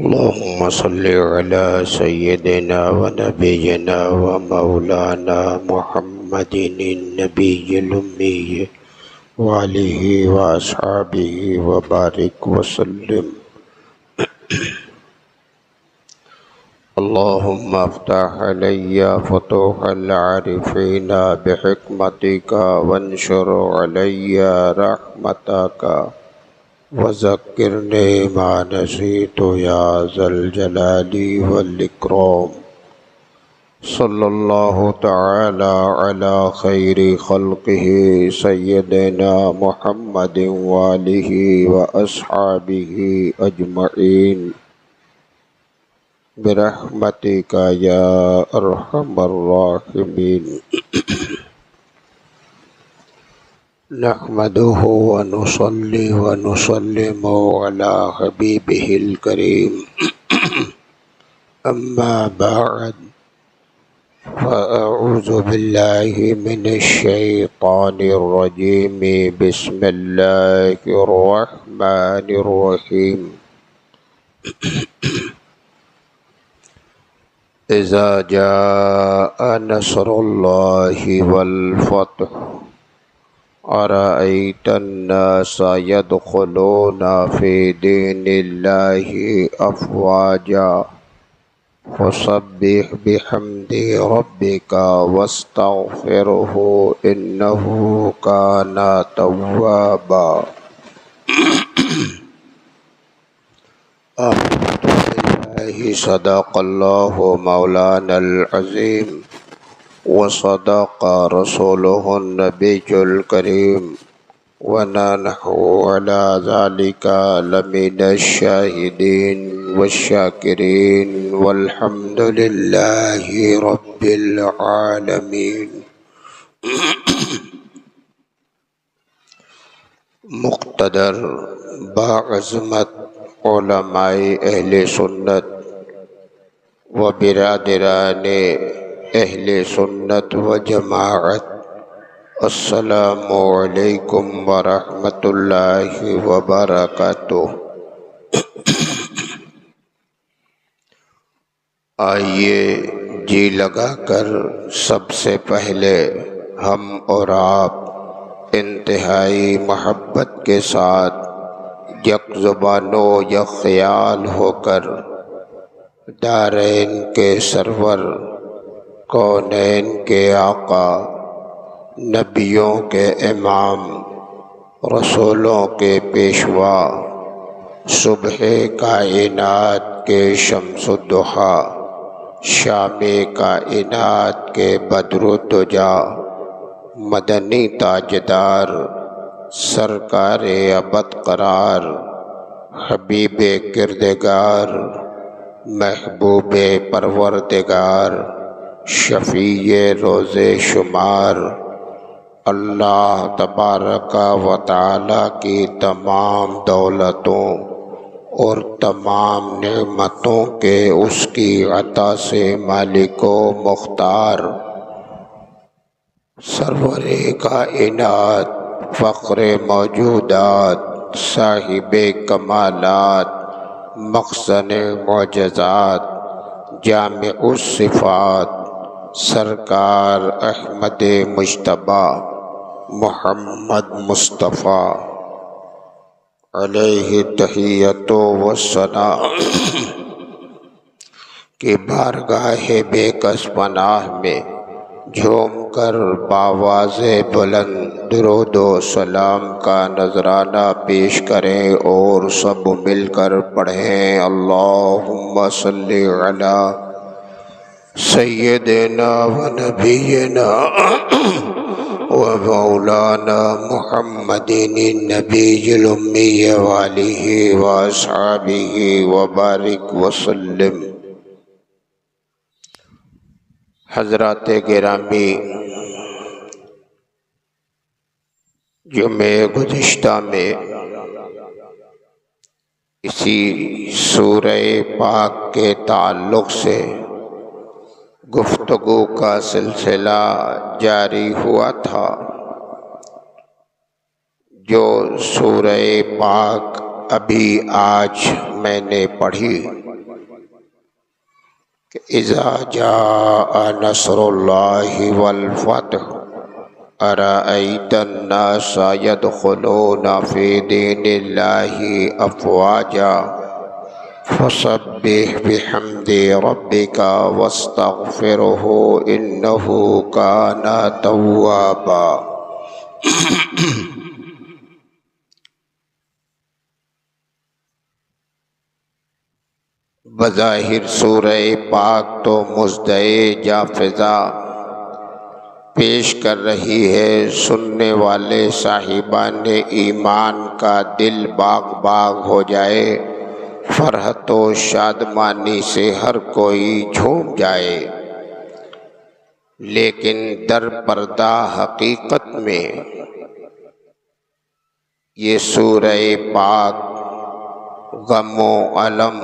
اللهم صل على سيدنا ونبينا ومولانا محمد النبي الأمي وآله وأصحابه وبارك وسلم. اللهم افتح علي فتوح العارفين بحكمتك وانشر علي رحمتك وذكرني ما نسيت يا ذا الجلال والإكرام. صلى الله تعالى على خير خلقه سيدنا محمد وآله وأصحابه أجمعين برحمتك يا أرحم الراحمين. نحمده ونصلي ونسلم على حبيبه الكريم. أما بعد، فأعوذ بالله من الشيطان الرجيم. بسم الله الرحمن الرحيم. إذا جاء نصر الله والفتح أرأيت الناس يدخلون في دين الله أفواجا فسبح بحمد ربك واستغفره إنه كان توابا. صدق الله مولانا العظيم وصدق رسوله النبي الكريم ونحن على ذلك لمن الشاهدين والشاكرين والحمد لله رب العالمين. مقتدر باعظمت علماء اہل سنت و برادران اہل سنت و جماعت، السلام علیکم ورحمۃ اللہ وبرکاتہ. آئیے جی لگا کر سب سے پہلے ہم اور آپ انتہائی محبت کے ساتھ یک زبان و یک خیال ہو کر دارین کے سرور، کونین کے آقا، نبیوں کے امام، رسولوں کے پیشوا، صبح کائنات کے شمس الضحیٰ، شام کائنات کے بدر الدجا، مدنی تاجدار، سرکار ابد قرار، حبیب کردگار، محبوب پروردگار، شفیع روز شمار، اللہ تبارک و تعالی کی تمام دولتوں اور تمام نعمتوں کے اس کی عطا سے مالک و مختار، سرور کائنات، فخر موجودات، صاحب کمالات، مخزن معجزات، جامع الصفات، سرکار احمد مجتبیٰ محمد مصطفیٰ علیہ تحیت و ثنا کی بارگاہ بے کس پناہ میں جھوم کر بآواز بلند درود و سلام کا نذرانہ پیش کریں اور سب مل کر پڑھیں. اللہم صلی علی سیدنا و نبینا و مولانا محمد النبی الامی وآلہ و اصحابہ وبارک وسلم. حضرات گرامی، جمعہ گزشتہ میں اسی سورہ پاک کے تعلق سے گفتگو کا سلسلہ جاری ہوا تھا. جو سورہ پاک ابھی آج میں نے پڑھی کہ اذا جاء نصر اللہ والفتح ارأیت الناس يدخلون فی دین اللہ افواجا فسبح بحمد ربک واستغفرہ انہ کان توابا۔ بظاہر سورہ پاک تو مزدئے جافزہ پیش کر رہی ہے، سننے والے صاحبان ایمان کا دل باغ باغ ہو جائے، فرحت و شادمانی سے ہر کوئی جھوم جائے، لیکن در پردہ حقیقت میں یہ سورہ پاک غم و الم،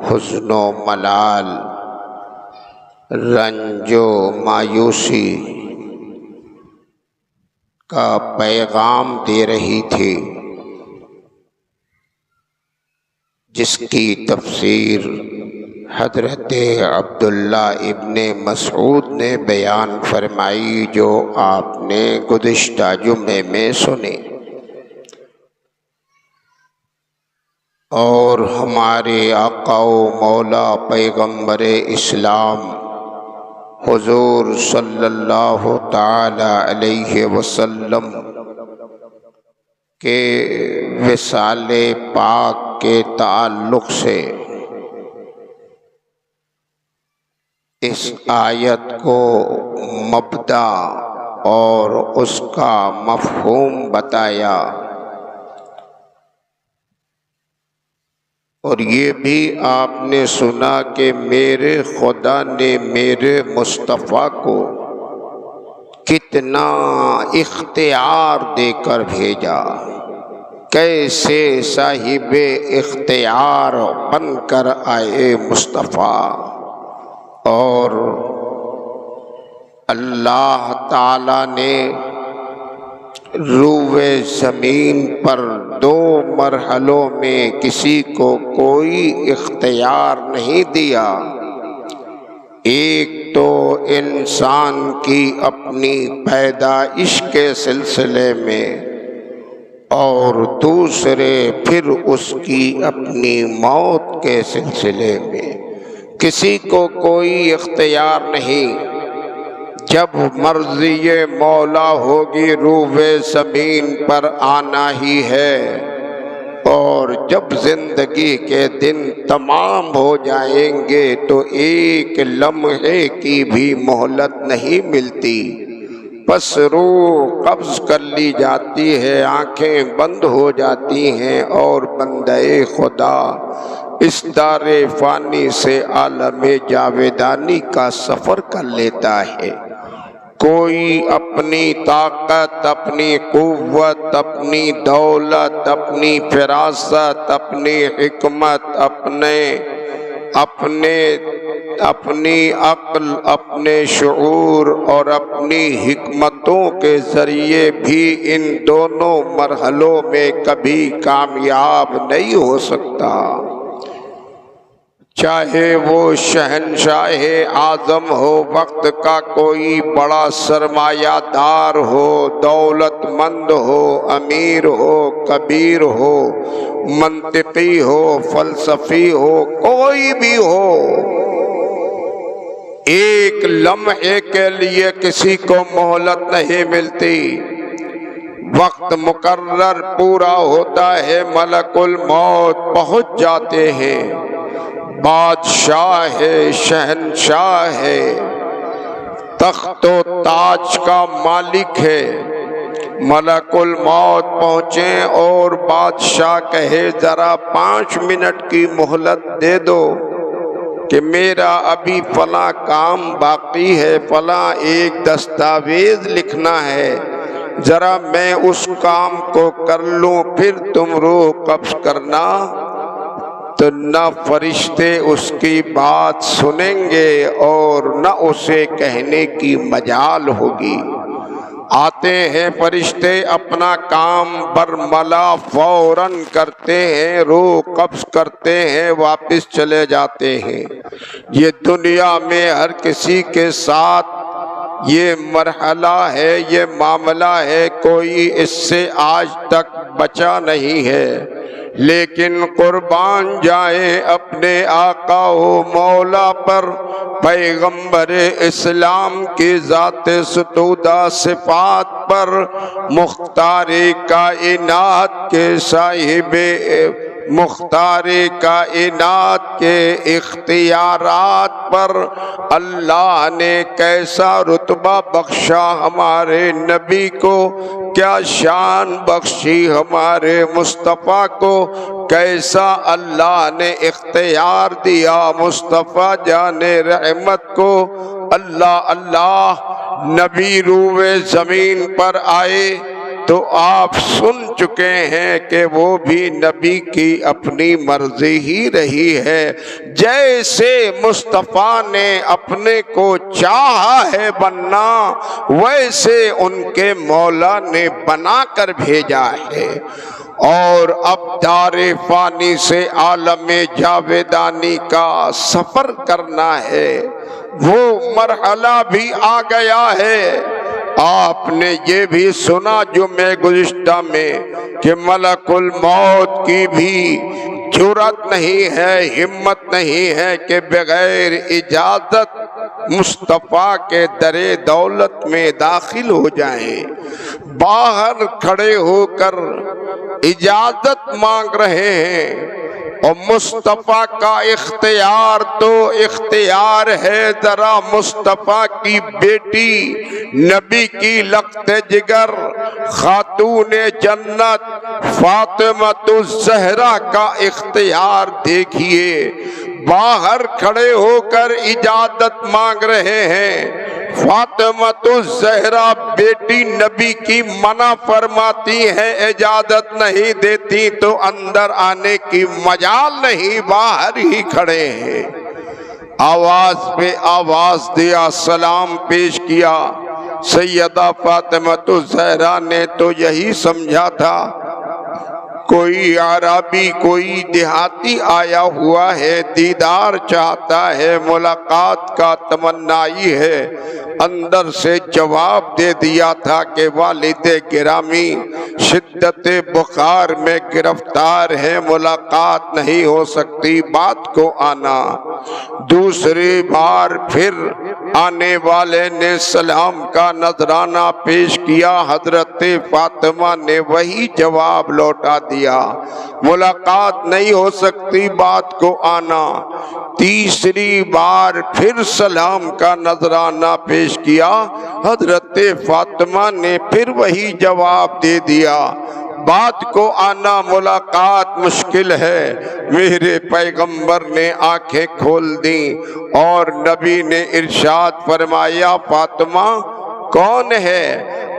حزن و ملال، رنج و مایوسی کا پیغام دے رہی تھی، جس کی تفسیر حضرت عبداللہ ابن مسعود نے بیان فرمائی، جو آپ نے گزشتہ جمعے میں سنی، اور ہمارے آقا و مولا پیغمبر اسلام حضور صلی اللہ تعالی علیہ وسلم کے وصال پاک کے تعلق سے اس آیت کو مبدا اور اس کا مفہوم بتایا، اور یہ بھی آپ نے سنا کہ میرے خدا نے میرے مصطفیٰ کو کتنا اختیار دے کر بھیجا، کیسے صاحب اختیار بن کر آئے مصطفیٰ، اور اللہ تعالی نے روئے زمین پر 2 مرحلوں میں کسی کو کوئی اختیار نہیں دیا، ایک تو انسان کی اپنی پیدائش کے سلسلے میں، اور دوسرے پھر اس کی اپنی موت کے سلسلے میں، کسی کو کوئی اختیار نہیں۔ جب مرضی مولا ہوگی روئے زمین پر آنا ہی ہے، اور جب زندگی کے دن تمام ہو جائیں گے تو ایک لمحے کی بھی مہلت نہیں ملتی، بس روح قبض کر لی جاتی ہے، آنکھیں بند ہو جاتی ہیں، اور بندے خدا اس دار فانی سے عالم جاویدانی کا سفر کر لیتا ہے۔ کوئی اپنی طاقت، اپنی قوت، اپنی دولت، اپنی فراست، اپنی حکمت، اپنی عقل، اپنے شعور اور اپنی حکمتوں کے ذریعے بھی ان دونوں مرحلوں میں کبھی کامیاب نہیں ہو سکتا، چاہے وہ شہنشاہ اعظم ہو، وقت کا کوئی بڑا سرمایہ دار ہو، دولت مند ہو، امیر ہو، کبیر ہو، منطقی ہو، فلسفی ہو، کوئی بھی ہو، ایک لمحے کے لیے کسی کو مہلت نہیں ملتی۔ وقت مقرر پورا ہوتا ہے، ملک الموت پہنچ جاتے ہیں، بادشاہ ہے، شہنشاہ ہے، تخت و تاج کا مالک ہے، ملک الموت پہنچے اور بادشاہ کہے ذرا 5 منٹ کی مہلت دے دو کہ میرا ابھی فلاں کام باقی ہے، فلاں ایک دستاویز لکھنا ہے، ذرا میں اس کام کو کر لوں پھر تم روح قبض کرنا، تو نہ فرشتے اس کی بات سنیں گے اور نہ اسے کہنے کی مجال ہوگی۔ آتے ہیں فرشتے اپنا کام برملا فوراً کرتے ہیں، روح قبض کرتے ہیں، واپس چلے جاتے ہیں۔ یہ دنیا میں ہر کسی کے ساتھ یہ مرحلہ ہے، یہ معاملہ ہے، کوئی اس سے آج تک بچا نہیں ہے۔ لیکن قربان جائیں اپنے آقا و مولا پر، پیغمبر اسلام کی ذات ستودہ صفات پر، مختار کائنات کے صاحب مختار کائنات کے اختیارات پر اللہ نے کیسا رتبہ بخشا ہمارے نبی کو، کیا شان بخشی ہمارے مصطفیٰ کو، کیسا اللہ نے اختیار دیا مصطفیٰ جان رحمت کو۔ اللہ اللہ، نبی روئے زمین پر آئے تو آپ سن چکے ہیں کہ وہ بھی نبی کی اپنی مرضی ہی رہی ہے۔ جیسے مصطفیٰ نے اپنے کو چاہا ہے بننا، ویسے ان کے مولا نے بنا کر بھیجا ہے۔ اور اب دار فانی سے عالم جاویدانی کا سفر کرنا ہے، وہ مرحلہ بھی آ گیا ہے۔ آپ نے یہ بھی سنا جمعہ گزشتہ میں کہ ملک الموت کی بھی جرأت نہیں ہے، ہمت نہیں ہے کہ بغیر اجازت مصطفیٰ کے در دولت میں داخل ہو جائیں۔ باہر کھڑے ہو کر اجازت مانگ رہے ہیں، اور مصطفیٰ کا اختیار تو اختیار ہے۔ ذرا مصطفیٰ کی بیٹی، نبی کی لخت جگر، خاتون جنت فاطمۃ الزہرا کا اختیار دیکھیے۔ باہر کھڑے ہو کر اجازت مانگ رہے ہیں، فاطمۃ الزہرا بیٹی نبی کی منع فرماتی ہے، اجازت نہیں دیتی تو اندر آنے کی مجال نہیں، باہر ہی کھڑے ہیں۔ آواز پہ آواز دیا، سلام پیش کیا۔ سیدہ فاطمۃ الزہرا نے تو یہی سمجھا تھا کوئی عربی، کوئی دیہاتی آیا ہوا ہے، دیدار چاہتا ہے، ملاقات کا تمنائی ہے۔ اندر سے جواب دے دیا تھا کہ والد گرامی شدت بخار میں گرفتار ہے، ملاقات نہیں ہو سکتی، بات کو آنا۔ دوسری بار پھر آنے والے نے سلام کا نذرانہ پیش کیا، حضرت فاطمہ نے وہی جواب لوٹا دیا، ملاقات نہیں ہو سکتی، بات کو آنا۔ تیسری بار پھر سلام کا نذرانہ پیش کیا، حضرت فاطمہ نے پھر وہی جواب دے دیا، بات کو آنا، ملاقات مشکل ہے۔ میرے پیغمبر نے آنکھیں کھول دیں اور نبی نے ارشاد فرمایا، فاطمہ کون ہے؟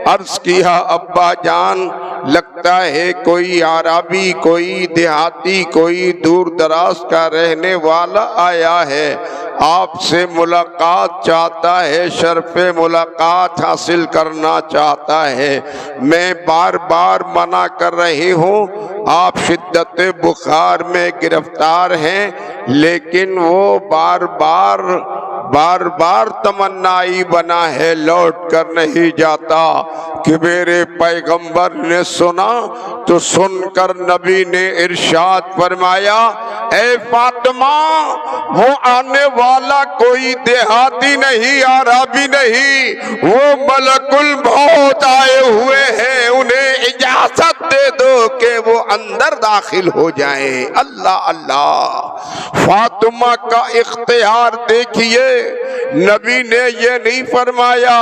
عرض کیا، ابا جان، لگتا ہے کوئی عربی، کوئی دیہاتی، کوئی دور دراز کا رہنے والا آیا ہے، آپ سے ملاقات چاہتا ہے، شرف ملاقات حاصل کرنا چاہتا ہے۔ میں بار بار منع کر رہی ہوں، آپ شدت بخار میں گرفتار ہیں، لیکن وہ بار بار تمنائی بنا ہے، لوٹ کر نہیں جاتا۔ کہ میرے پیغمبر نے سنا تو سن کر نبی نے ارشاد فرمایا، اے فاطمہ، وہ آنے والا کوئی دیہاتی نہیں، عربی نہیں، وہ ملک الموت آئے ہوئے ہیں، انہیں اجازت دے دو کہ وہ اندر داخل ہو جائیں۔ اللہ اللہ، فاطمہ کا اختیار دیکھیے۔ نبی نے یہ نہیں فرمایا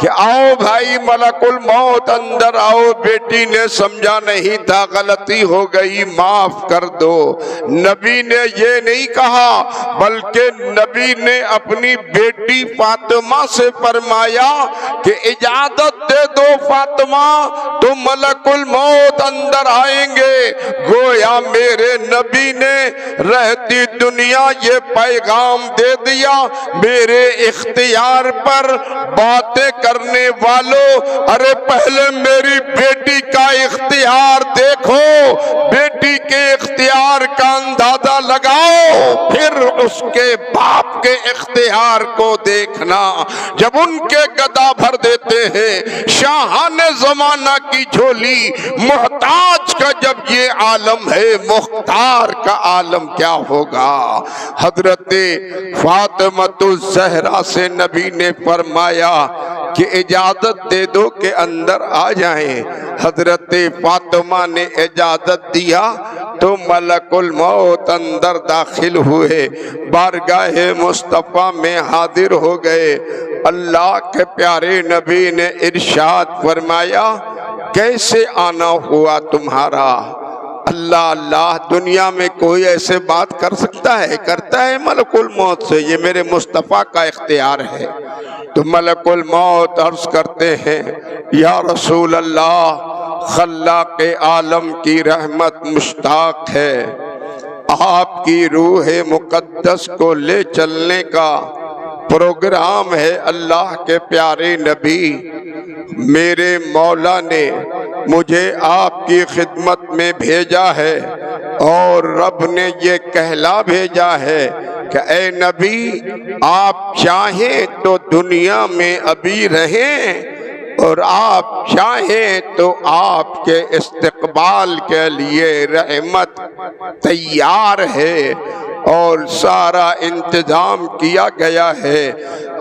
کہ آؤ بھائی ملک الموت اندر آؤ، بیٹی نے سمجھا نہیں تھا، غلطی ہو گئی، معاف کر دو۔ نبی نے یہ نہیں کہا، بلکہ نبی نے اپنی بیٹی فاطمہ سے فرمایا کہ اجازت دے دو فاطمہ، تو ملک الموت اندر آئیں گے۔ گویا میرے نبی نے رہتی دنیا یہ پیغام دے دیا، میرے اختیار پر باتیں کرنے والوں، ارے پہلے میری بیٹی کا اختیار دیکھو، بیٹی کے اختیار کا اندازہ لگاؤ، پھر اس کے باپ کے اختیار کو دیکھنا۔ جب ان کے گدا بھر دیتے ہیں شاہان زمانہ کی جھولی، محتاج کا جب یہ عالم ہے، مختار کا عالم کیا ہوگا؟ حضرت فاطمۃ الزہرا سے نبی نے فرمایا کہ اجازت دے دو کہ اندر آ جائیں۔ حضرت فاطمہ نے اجازت دیا تو ملک الموت اندر داخل ہوئے، بارگاہ مصطفیٰ میں حاضر ہو گئے۔ اللہ کے پیارے نبی نے ارشاد فرمایا کیسے آنا ہوا تمہارا؟ اللہ اللہ، دنیا میں کوئی ایسے بات کر سکتا ہے؟ کرتا ہے ملک الموت سے؟ یہ میرے مصطفیٰ کا اختیار ہے۔ تو ملک الموت عرض کرتے ہیں یا رسول اللہ، خلاق عالم کی رحمت مشتاق ہے، آپ کی روح مقدس کو لے چلنے کا پروگرام ہے۔ اللہ کے پیارے نبی، میرے مولا نے مجھے آپ کی خدمت میں بھیجا ہے اور رب نے یہ کہلا بھیجا ہے کہ اے نبی، آپ چاہیں تو دنیا میں ابھی رہیں اور آپ چاہیں تو آپ کے استقبال کے لیے رحمت تیار ہے اور سارا انتظام کیا گیا ہے۔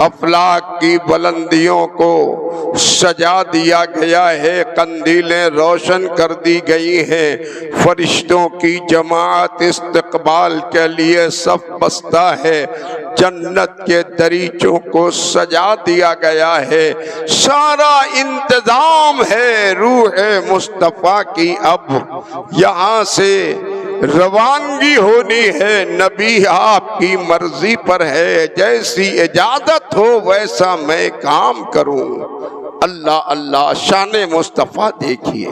افلاک کی بلندیوں کو سجا دیا گیا ہے، قندیلیں روشن کر دی گئی ہیں، فرشتوں کی جماعت استقبال کے لیے صف بستہ ہے، جنت کے دریچوں کو سجا دیا گیا ہے، سارا انتظام ہے۔ روح مصطفیٰ کی اب یہاں سے روانگی ہونی ہے، نبی آپ کی مرضی پر ہے، جیسی اجازت ہو ویسا میں کام کروں۔ اللہ اللہ، شان مصطفیٰ دیکھیے۔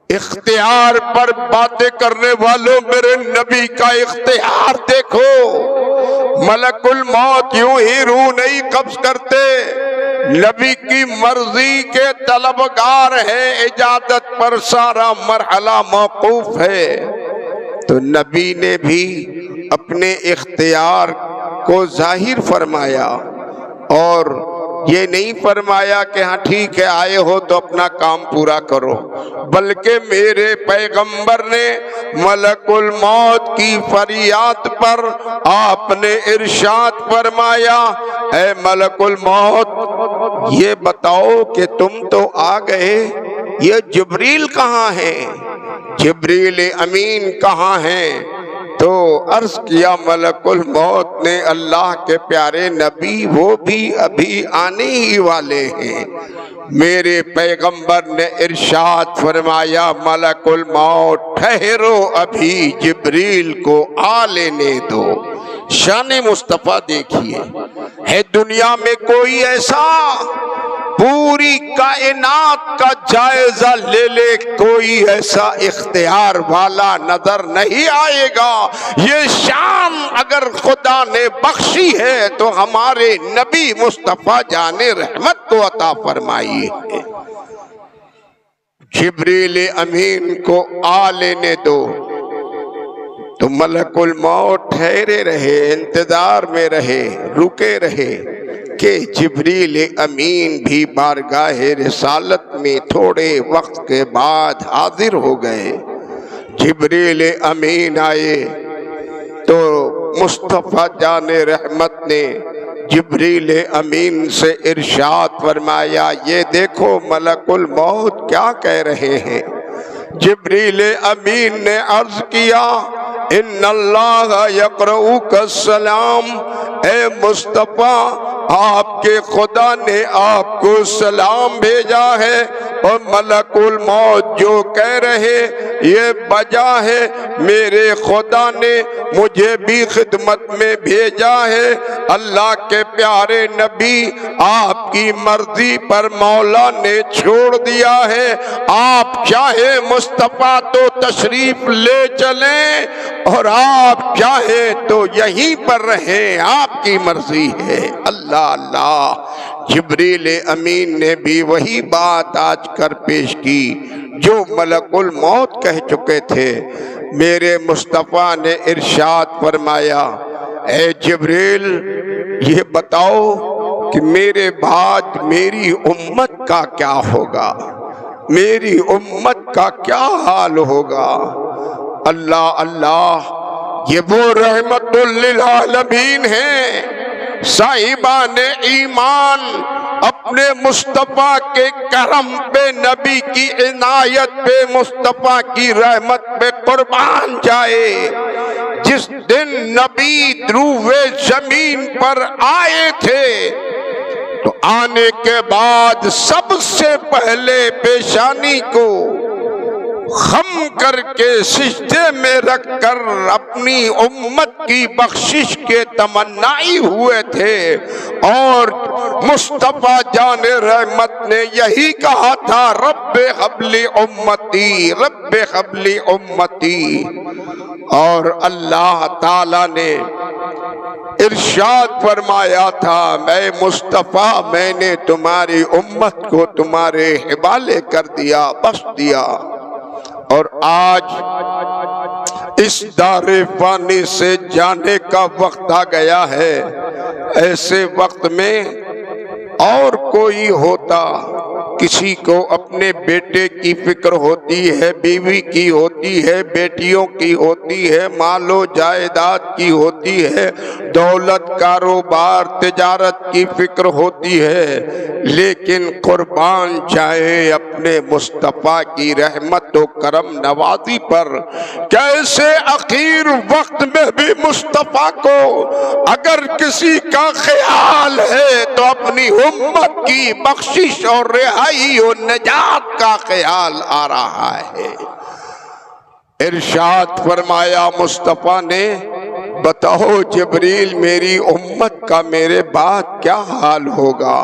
اختیار پر باتیں کرنے والوں، میرے نبی کا اختیار دیکھو۔ ملک الموت یوں ہی روح نہیں قبض کرتے، نبی کی مرضی کے طلبگار ہیں، اجازت پر سارا مرحلہ موقوف ہے۔ تو نبی نے بھی اپنے اختیار کو ظاہر فرمایا اور یہ نہیں فرمایا کہ ہاں ٹھیک ہے آئے ہو تو اپنا کام پورا کرو، بلکہ میرے پیغمبر نے ملک الموت کی فریاد پر آپ نے ارشاد فرمایا اے ملک الموت، یہ بتاؤ کہ تم تو آ گئے، یہ جبریل کہاں ہے؟ جبریل امین کہاں ہیں؟ تو عرض کیا ملک الموت نے اللہ کے پیارے نبی وہ بھی ابھی آنے ہی والے ہیں۔ میرے پیغمبر نے ارشاد فرمایا ملک الموت ٹھہرو، ابھی جبریل کو آ لینے دو۔ شان مصطفیٰ دیکھیے، ہے دنیا میں کوئی ایسا؟ پوری کائنات کا جائزہ لے لے، کوئی ایسا اختیار والا نظر نہیں آئے گا۔ یہ شان اگر خدا نے بخشی ہے تو ہمارے نبی مصطفیٰ جان رحمت کو عطا فرمائی ہے۔ جبریل امین کو آ لینے دو۔ تو ملک الموت ٹھہرے رہے، انتظار میں رہے، رکے رہے کہ جبریل امین بھی بارگاہ رسالت میں تھوڑے وقت کے بعد حاضر ہو گئے۔ جبریل امین آئے تو مصطفیٰ جان رحمت نے جبریل امین سے ارشاد فرمایا یہ دیکھو ملک الموت کیا کہہ رہے ہیں۔ جبریل امین نے عرض کیا ان اللہ یقرؤک السلام، اے مصطفیٰ آپ کے خدا نے آپ کو سلام بھیجا ہے، اور ملک الموت جو کہہ رہے یہ بجا ہے، میرے خدا نے مجھے بھی خدمت میں بھیجا ہے۔ اللہ کے پیارے نبی آپ کی مرضی پر مولا نے چھوڑ دیا ہے، آپ چاہے مصطفیٰ تو تشریف لے چلیں اور آپ چاہے تو یہیں پر رہیں، آپ کی مرضی ہے۔ اللہ اللہ، جبریل امین نے بھی وہی بات آج کر پیش کی جو ملک الموت کہہ چکے تھے۔ میرے مصطفیٰ نے ارشاد فرمایا، اے جبریل یہ بتاؤ کہ میرے بعد میری امت کا کیا ہوگا، میری امت کا کیا حال ہوگا۔ اللہ اللہ، یہ وہ رحمت للعالمین ہیں، صاحبان ایمان اپنے مصطفیٰ کے کرم پہ، نبی کی عنایت پہ، مصطفیٰ کی رحمت پہ قربان جائے۔ جس دن نبی روئے زمین پر آئے تھے تو آنے کے بعد سب سے پہلے پیشانی کو خم کر کے سجدے میں رکھ کر اپنی امت کی بخشش کے تمنائی ہوئے تھے، اور مصطفیٰ جان رحمت نے یہی کہا تھا، رب ہب لی امتی، رب ہب لی امتی۔ اور اللہ تعالی نے ارشاد فرمایا تھا، میں مصطفیٰ میں نے تمہاری امت کو تمہارے حوالے کر دیا، بخش دیا۔ اور آج اس دار فانی سے جانے کا وقت آ گیا ہے۔ ایسے وقت میں اور کوئی ہوتا، کسی کو اپنے بیٹے کی فکر ہوتی ہے، بیوی کی ہوتی ہے، بیٹیوں کی ہوتی ہے، مال و جائیداد کی ہوتی ہے، دولت، کاروبار، تجارت کی فکر ہوتی ہے، لیکن قربان جائے اپنے مصطفیٰ کی رحمت و کرم نوازی پر۔ کیسے اخیر وقت میں بھی مصطفیٰ کو اگر کسی کا خیال ہے تو اپنی امت کی بخشش اور رہائی و نجات کا خیال آ رہا ہے۔ ارشاد فرمایا مصطفیٰ نے، بتاؤ جبریل میری امت کا میرے بعد کیا حال ہوگا۔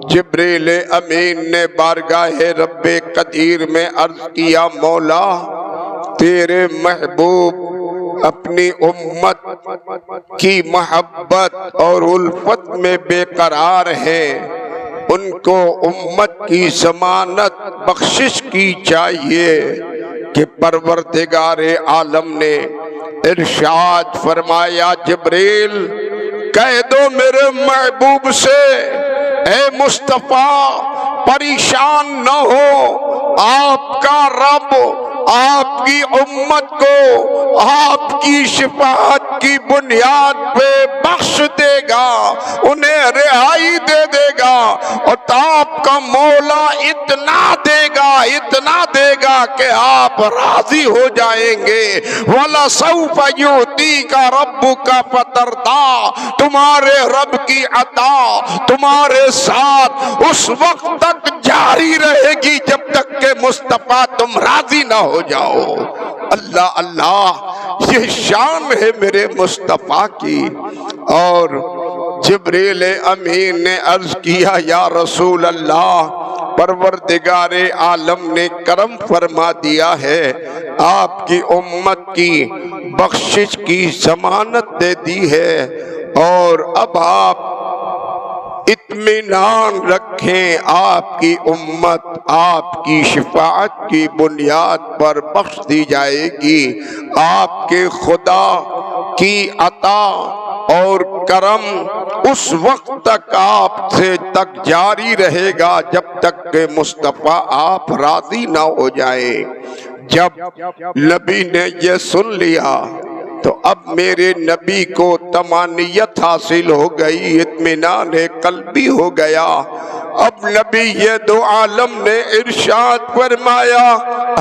جبریل امین نے بارگاہ رب قدیر میں عرض کیا، مولا تیرے محبوب اپنی امت کی محبت اور الفت میں بے قرار ہیں، ان کو امت کی ضمانت بخشش کی چاہیے کہ پروردگار عالم نے ارشاد فرمایا، جبریل کہہ دو میرے محبوب سے، اے مصطفیٰ پریشان نہ ہو، آپ کا رب آپ کی امت کو آپ کی شفاعت کی بنیاد پہ بخش دے گا، انہیں رہائی دے دے گا، اور آپ کا مولا اتنا دے گا، اتنا دے گا کہ آپ راضی ہو جائیں گے۔ وَلَسَوْفَ يُعْطِيكَ رَبُّكَ فَتَرْضَىٰ، تمہارے رب کی عطا تمہارے ساتھ اس وقت تک جاری رہے گی جب تک کہ مصطفیٰ تم راضی نہ ہو جاؤ۔ اللہ اللہ، یہ شان ہے میرے مصطفیٰ کی۔ اور جبریل امین نے عرض کیا، یا رسول اللہ پروردگار عالم نے کرم فرما دیا ہے، آپ کی امت کی بخشش کی ضمانت دے دی ہے، اور اب آپ اطمینان رکھیں، آپ کی امت آپ کی شفاعت کی بنیاد پر بخش دی جائے گی۔ آپ کے خدا کی عطا اور کرم اس وقت تک آپ سے تک جاری رہے گا جب تک کہ مصطفیٰ آپ راضی نہ ہو جائے۔ جب نبی نے یہ سن لیا تو اب میرے نبی کو طمانینت حاصل ہو گئی، اطمینان قلبی ہو گیا۔ اب نبی یہ دو عالم نے ارشاد فرمایا،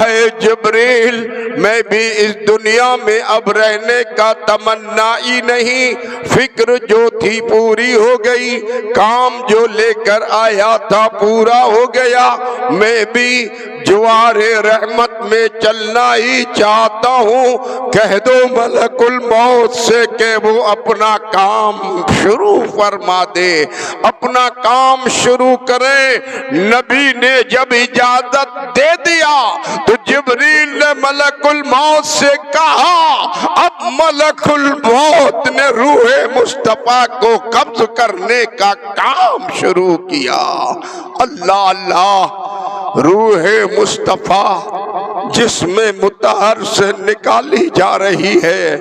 اے جبریل میں بھی اس دنیا میں اب رہنے کا تمنا ہی نہیں، فکر جو تھی پوری ہو گئی، کام جو لے کر آیا تھا پورا ہو گیا، میں بھی جوار رحمت میں چلنا ہی چاہتا ہوں، کہہ دو ملک الموت سے کہ وہ اپنا کام شروع فرما دے، اپنا کام شروع کرے۔ نبی نے جب اجازت دے دیا تو جبریل نے ملک الموت سے کہا، اب ملک الموت نے روح مصطفیٰ کو قبض کرنے کا کام شروع کیا۔ اللہ اللہ، روح مصطفیٰ جسم مطہر سے نکالی جا رہی ہے۔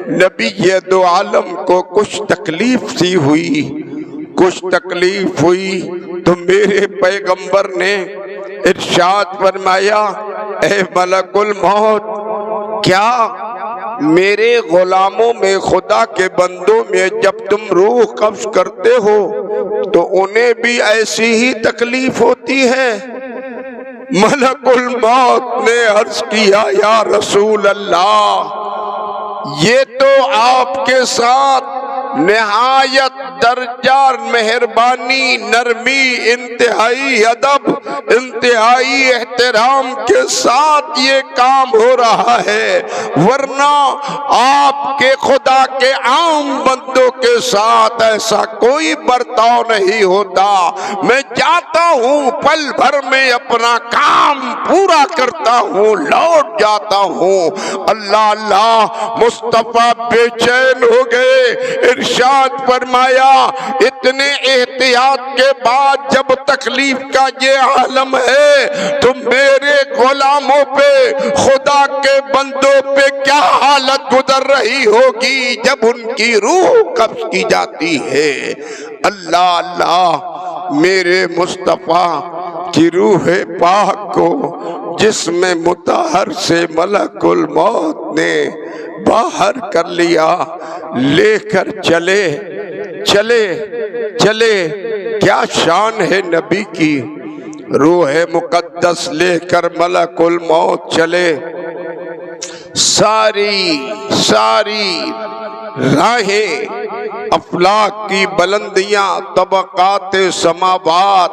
نبی دو عالم کو کچھ تکلیف سی ہوئی، کچھ تکلیف ہوئی تو میرے پیغمبر نے ارشاد فرمایا، اے ملک الموت، کیا میرے غلاموں میں، خدا کے بندوں میں جب تم روح قبض کرتے ہو تو انہیں بھی ایسی ہی تکلیف ہوتی ہے؟ ملک الموت نے عرض کیا، یا رسول اللہ، یہ تو آپ کے ساتھ نہایت درجہ مہربانی، نرمی، انتہائی ادب، انتہائی احترام کے ساتھ یہ کام ہو رہا ہے، ورنہ آپ کے خدا کے عام بندوں کے ساتھ ایسا کوئی برتاؤ نہیں ہوتا۔ میں جاتا ہوں، پل بھر میں اپنا کام پورا کرتا ہوں، لوٹ جاتا ہوں۔ اللہ اللہ، مصطفیٰ بے چین ہو گئے۔ ارشاد فرمایا، اتنے احتیاط کے بعد جب تکلیف کا یہ عالم ہے تو میرے غلاموں پہ، خدا کے بندوں پہ کیا حالت گزر رہی ہوگی جب ان کی روح قبض کی جاتی ہے۔ اللہ اللہ، میرے مصطفیٰ کی روح پاک کو جسم مطہر سے ملک الموت نے باہر کر لیا، لے کر چلے چلے چلے۔ کیا شان ہے نبی کی، روح مقدس لے کر ملک الموت چلے۔ ساری راہیں، افلاک کی بلندیاں، طبقات سماوات،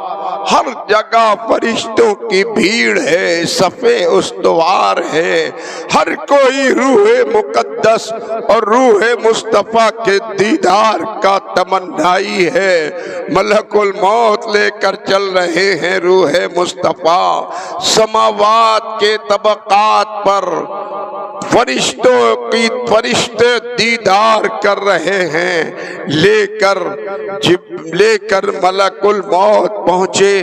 ہر جگہ فرشتوں کی بھیڑ ہے، صفے استوار ہے، ہر کوئی روح مقدس اور روح مصطفیٰ کے دیدار کا تمنائی ہے۔ ملک الموت لے کر چل رہے ہیں روح مصطفیٰ، سماوات کے طبقات پر فرشتے دیدار کر رہے ہیں۔ لے کر ملک الموت پہنچے۔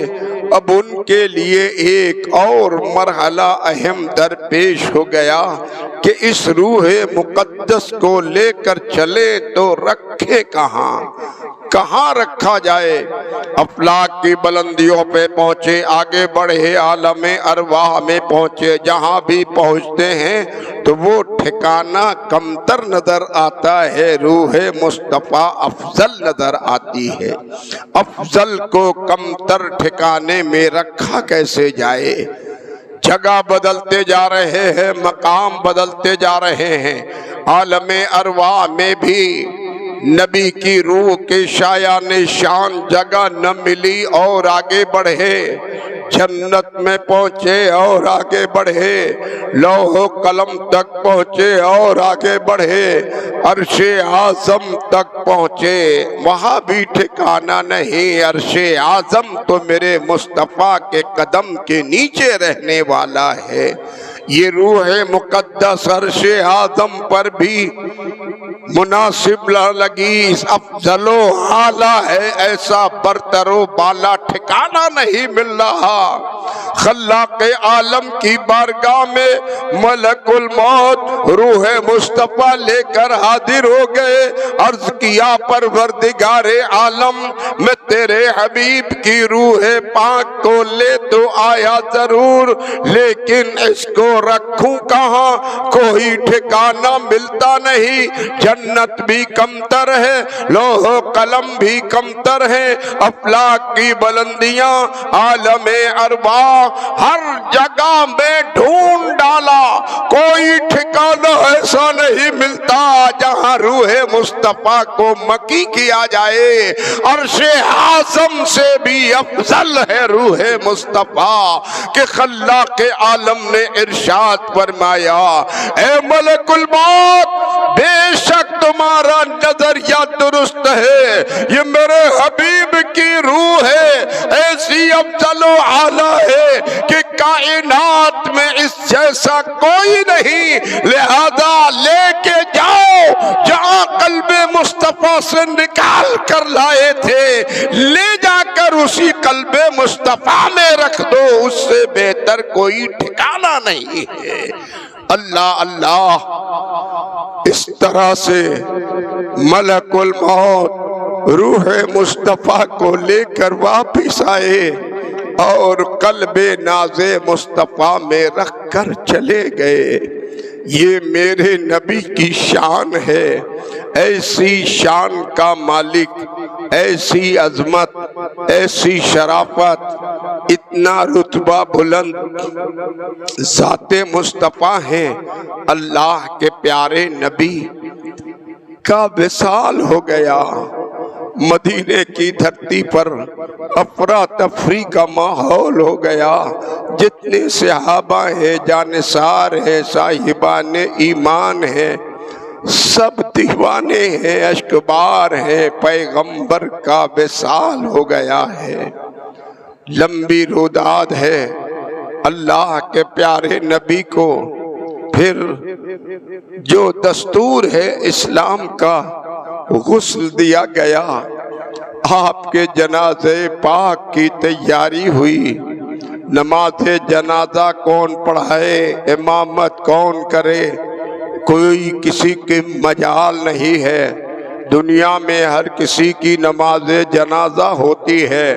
اب ان کے لیے ایک اور مرحلہ اہم درپیش ہو گیا کہ اس روح مقدس کو لے کر چلے تو رکھے کہاں رکھا جائے۔ افلاک کی بلندیوں پہ پہنچے، آگے بڑھے، عالم ارواح میں پہنچے۔ جہاں بھی پہنچتے ہیں تو وہ ٹھکانہ کمتر نظر آتا ہے، روح مصطفیٰ افضل نظر آتی ہے۔ افضل کو کمتر ٹھکانے میں رکھا کیسے جائے؟ جگہ بدلتے جا رہے ہیں، مقام بدلتے جا رہے ہیں۔ عالم ارواح میں بھی نبی کی روح کے شایان شان جگہ نہ ملی اور آگے بڑھے، جنت میں پہنچے اور آگے بڑھے، لوح و قلم تک پہنچے اور آگے بڑھے، عرش اعظم تک پہنچے، وہاں بھی ٹھکانہ نہیں۔ عرش اعظم تو میرے مصطفیٰ کے قدم کے نیچے رہنے والا ہے۔ یہ روح مقدس عرش اعظم پر بھی مناسب لگی، افضل و اعلیٰ ہے، ایسا برتر و بالا ٹھکانہ نہیں مل رہا۔ خلاق عالم کی بارگاہ میں ملک الموت روح مصطفیٰ لے کر حاضر ہو گئے۔ عرض کیا، پروردگار عالم، میں تیرے حبیب کی روح پاک کو لے تو آیا ضرور، لیکن اس کو رکھوں کہاں؟ کوئی ٹھکانہ ملتا نہیں۔ جنت بھی کمتر ہے، لوح و قلم بھی کمتر ہے، افلاک کی بلندیاں، عالم ارواح، ہر جگہ میں ڈھونڈ ڈالا، کوئی ٹھکانہ ٹھکانہ ایسا نہیں ملتا جہاں روح مصطفیٰ کو مکی کیا جائے۔ عرش اعظم سے بھی افضل ہے روح مصطفیٰ کہ خلاق عالم نے ارشاد فرمایا، اے ملک الموت بے شک تمہارا نظریہ درست ہے، یہ میرے حبیب کی روح ہے، ایسی افضل و اعلیٰ ہے کہ کائنات میں اس جیسا کوئی نہیں، لہذا لے کے جاؤ جہاں قلب مصطفیٰ سے نکال کر لائے تھے، لے جا کر اسی قلب مصطفیٰ میں رکھ دو، اس سے بہتر کوئی ٹھکانہ نہیں ہے۔ اللہ اللہ، اس طرح سے ملک الموت روح مصطفیٰ کو لے کر واپس آئے اور قلب ناز مصطفیٰ میں رکھ کر چلے گئے۔ یہ میرے نبی کی شان ہے، ایسی شان کا مالک، ایسی عظمت، ایسی شرافت، اتنا رتبہ بلند ذات مصطفیٰ ہے۔ اللہ کے پیارے نبی کا وصال ہو گیا، مدینے کی دھرتی پر افراتفری کا ماحول ہو گیا، جتنے صحابہ ہیں، جانثار ہیں، صاحبان ایمان ہیں، سب دیوانے ہیں، اشکبار ہیں، پیغمبر کا وصال ہو گیا ہے۔ لمبی روداد ہے، اللہ کے پیارے نبی کو پھر جو دستور ہے اسلام کا غسل دیا گیا، آپ کے جنازے پاک کی تیاری ہوئی، نماز جنازہ کون پڑھائے، امامت کون کرے، کوئی کسی کے مجال نہیں ہے۔ دنیا میں ہر کسی کی نماز جنازہ ہوتی ہے،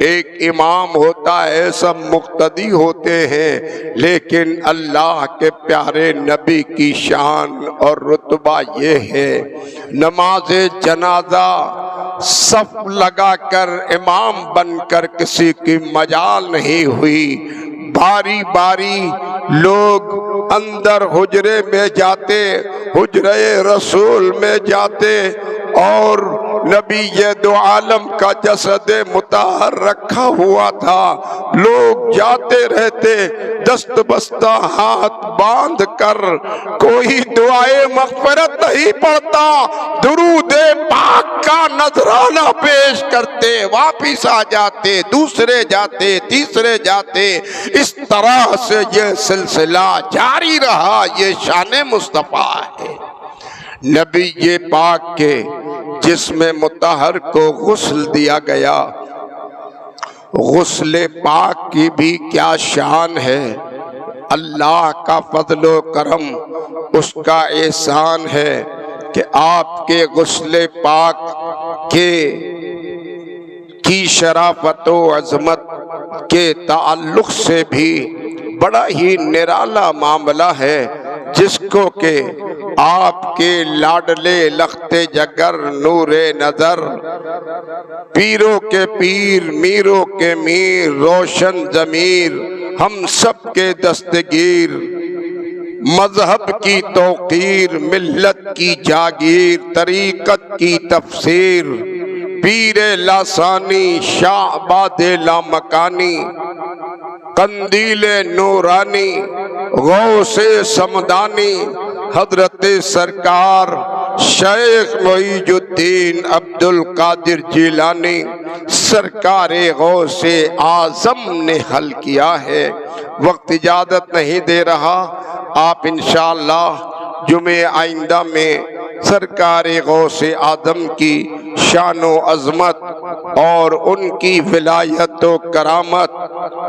ایک امام ہوتا ہے، سب مقتدی ہوتے ہیں، لیکن اللہ کے پیارے نبی کی شان اور رتبہ یہ ہے، نماز جنازہ صف لگا کر امام بن کر کسی کی مجال نہیں ہوئی، باری باری لوگ اندر حجرے میں جاتے، حجرے رسول میں جاتے، اور نبی یہ دو عالم کا جسد مطہر رکھا ہوا تھا، لوگ جاتے رہتے دست بستہ ہاتھ باندھ کر، کوئی دعائے مغفرت نہیں پڑھتا، درود پاک کا نذرانہ پیش کرتے، واپس آ جاتے، دوسرے جاتے، تیسرے جاتے، اس طرح سے یہ سلسلہ جاری رہا۔ یہ شان مصطفیٰ ہے، نبی یہ پاک کے جسم مطہر کو غسل دیا گیا۔ غسل پاک کی بھی کیا شان ہے، اللہ کا فضل و کرم، اس کا احسان ہے کہ آپ کے غسل پاک کی شرافت و عظمت کے تعلق سے بھی بڑا ہی نرالا معاملہ ہے، جس کو کہ آپ کے لاڈلے لخت جگر نور نظر، پیروں کے پیر میروں کے میر، روشن ضمیر ہم سب کے دستگیر، مذہب کی توقیر، ملت کی جاگیر، طریقت کی تفسیر، پیر لاسانی شاہ باد لامکانی، قندیل نورانی، غوث سمدانی، حضرت سرکار شیخ معیز الدین عبد القادر جیلانی، سرکار غوث اعظم نے حل کیا ہے۔ وقت اجازت نہیں دے رہا، آپ انشاءاللہ جمعہ آئندہ میں سرکار غوث اعظم کی شان و عظمت اور ان کی ولایت و کرامت،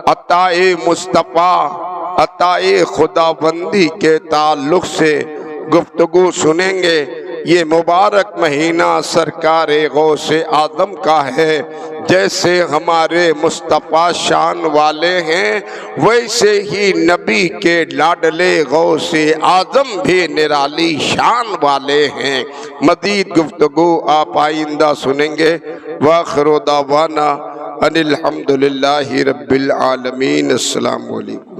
عطائے مصطفیٰ، عطائے خداوندی کے تعلق سے گفتگو سنیں گے۔ یہ مبارک مہینہ سرکار غوث اعظم کا ہے، جیسے ہمارے مصطفیٰ شان والے ہیں، ویسے ہی نبی کے لاڈلے غوث اعظم بھی نرالی شان والے ہیں۔ مزید گفتگو آپ آئندہ سنیں گے۔ وآخر دعوانا ان الحمدللہ رب العالمین۔ السلام علیکم۔